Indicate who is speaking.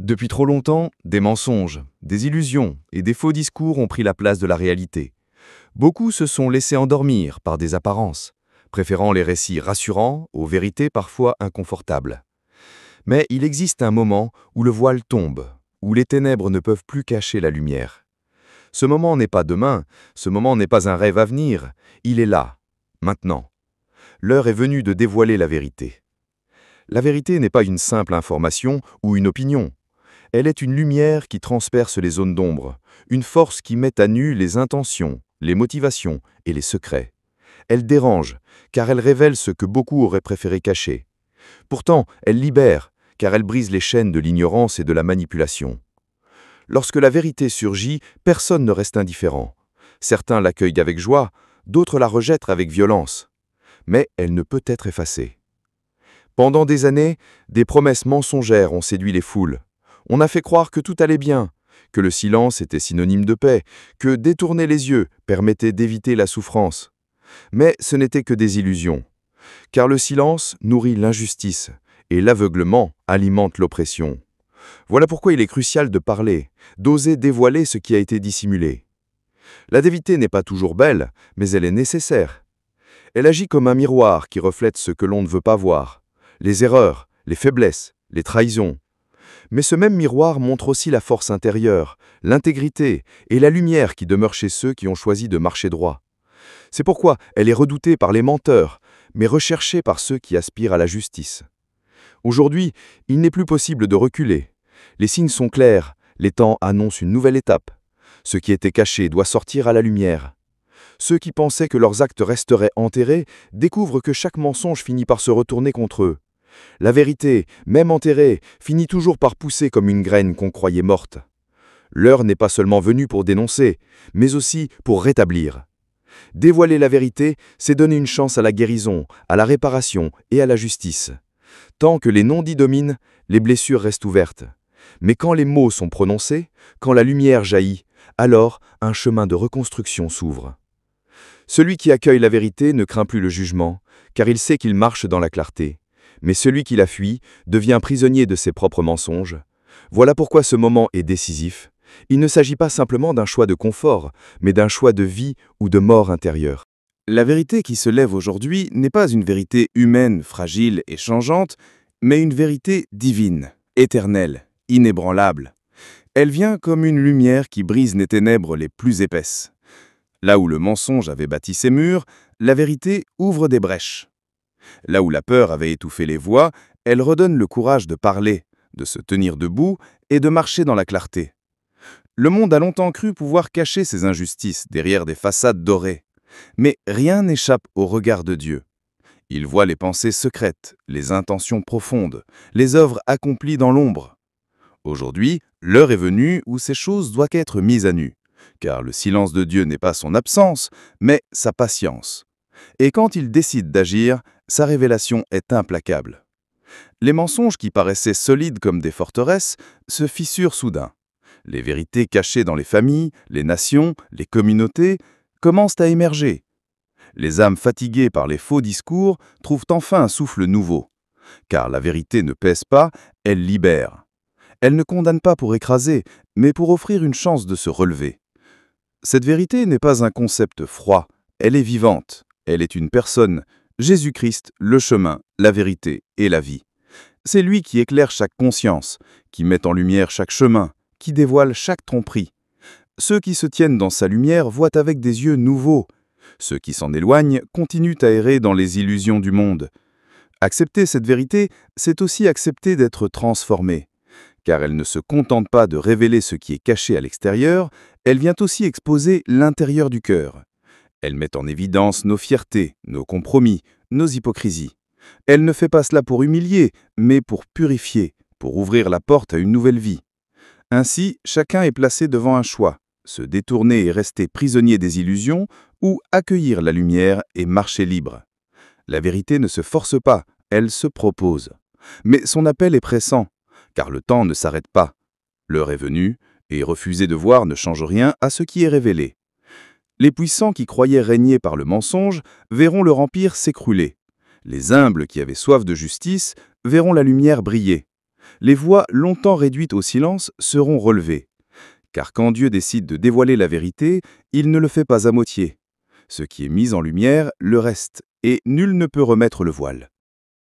Speaker 1: Depuis trop longtemps, des mensonges, des illusions et des faux discours ont pris la place de la réalité. Beaucoup se sont laissés endormir par des apparences, préférant les récits rassurants aux vérités parfois inconfortables. Mais il existe un moment où le voile tombe, où les ténèbres ne peuvent plus cacher la lumière. Ce moment n'est pas demain, ce moment n'est pas un rêve à venir, il est là, maintenant. L'heure est venue de dévoiler la vérité. La vérité n'est pas une simple information ou une opinion. Elle est une lumière qui transperce les zones d'ombre, une force qui met à nu les intentions, les motivations et les secrets. Elle dérange, car elle révèle ce que beaucoup auraient préféré cacher. Pourtant, elle libère, car elle brise les chaînes de l'ignorance et de la manipulation. Lorsque la vérité surgit, personne ne reste indifférent. Certains l'accueillent avec joie, d'autres la rejettent avec violence. Mais elle ne peut être effacée. Pendant des années, des promesses mensongères ont séduit les foules. On a fait croire que tout allait bien, que le silence était synonyme de paix, que détourner les yeux permettait d'éviter la souffrance. Mais ce n'était que des illusions, car le silence nourrit l'injustice et l'aveuglement alimente l'oppression. Voilà pourquoi il est crucial de parler, d'oser dévoiler ce qui a été dissimulé. La vérité n'est pas toujours belle, mais elle est nécessaire. Elle agit comme un miroir qui reflète ce que l'on ne veut pas voir, les erreurs, les faiblesses, les trahisons. Mais ce même miroir montre aussi la force intérieure, l'intégrité et la lumière qui demeurent chez ceux qui ont choisi de marcher droit. C'est pourquoi elle est redoutée par les menteurs, mais recherchée par ceux qui aspirent à la justice. Aujourd'hui, il n'est plus possible de reculer. Les signes sont clairs, les temps annoncent une nouvelle étape. Ce qui était caché doit sortir à la lumière. Ceux qui pensaient que leurs actes resteraient enterrés découvrent que chaque mensonge finit par se retourner contre eux. La vérité, même enterrée, finit toujours par pousser comme une graine qu'on croyait morte. L'heure n'est pas seulement venue pour dénoncer, mais aussi pour rétablir. Dévoiler la vérité, c'est donner une chance à la guérison, à la réparation et à la justice. Tant que les non-dits dominent, les blessures restent ouvertes. Mais quand les mots sont prononcés, quand la lumière jaillit, alors un chemin de reconstruction s'ouvre. Celui qui accueille la vérité ne craint plus le jugement, car il sait qu'il marche dans la clarté. Mais celui qui la fuit devient prisonnier de ses propres mensonges. Voilà pourquoi ce moment est décisif. Il ne s'agit pas simplement d'un choix de confort, mais d'un choix de vie ou de mort intérieure. La vérité qui se lève aujourd'hui n'est pas une vérité humaine, fragile et changeante, mais une vérité divine, éternelle, inébranlable. Elle vient comme une lumière qui brise les ténèbres les plus épaisses. Là où le mensonge avait bâti ses murs, la vérité ouvre des brèches. Là où la peur avait étouffé les voix, elle redonne le courage de parler, de se tenir debout et de marcher dans la clarté. Le monde a longtemps cru pouvoir cacher ses injustices derrière des façades dorées. Mais rien n'échappe au regard de Dieu. Il voit les pensées secrètes, les intentions profondes, les œuvres accomplies dans l'ombre. Aujourd'hui, l'heure est venue où ces choses doivent être mises à nu, car le silence de Dieu n'est pas son absence, mais sa patience. Et quand il décide d'agir, sa révélation est implacable. Les mensonges qui paraissaient solides comme des forteresses se fissurent soudain. Les vérités cachées dans les familles, les nations, les communautés commencent à émerger. Les âmes fatiguées par les faux discours trouvent enfin un souffle nouveau. Car la vérité ne pèse pas, elle libère. Elle ne condamne pas pour écraser, mais pour offrir une chance de se relever. Cette vérité n'est pas un concept froid, elle est vivante. Elle est une personne, Jésus-Christ, le chemin, la vérité et la vie. C'est lui qui éclaire chaque conscience, qui met en lumière chaque chemin, qui dévoile chaque tromperie. Ceux qui se tiennent dans sa lumière voient avec des yeux nouveaux. Ceux qui s'en éloignent continuent à errer dans les illusions du monde. Accepter cette vérité, c'est aussi accepter d'être transformé. Car elle ne se contente pas de révéler ce qui est caché à l'extérieur, elle vient aussi exposer l'intérieur du cœur. Elle met en évidence nos fiertés, nos compromis, nos hypocrisies. Elle ne fait pas cela pour humilier, mais pour purifier, pour ouvrir la porte à une nouvelle vie. Ainsi, chacun est placé devant un choix, se détourner et rester prisonnier des illusions, ou accueillir la lumière et marcher libre. La vérité ne se force pas, elle se propose. Mais son appel est pressant, car le temps ne s'arrête pas. L'heure est venue, et refuser de voir ne change rien à ce qui est révélé. Les puissants qui croyaient régner par le mensonge verront leur empire s'écrouler. Les humbles qui avaient soif de justice verront la lumière briller. Les voix longtemps réduites au silence seront relevées. Car quand Dieu décide de dévoiler la vérité, il ne le fait pas à moitié. Ce qui est mis en lumière le reste, et nul ne peut remettre le voile.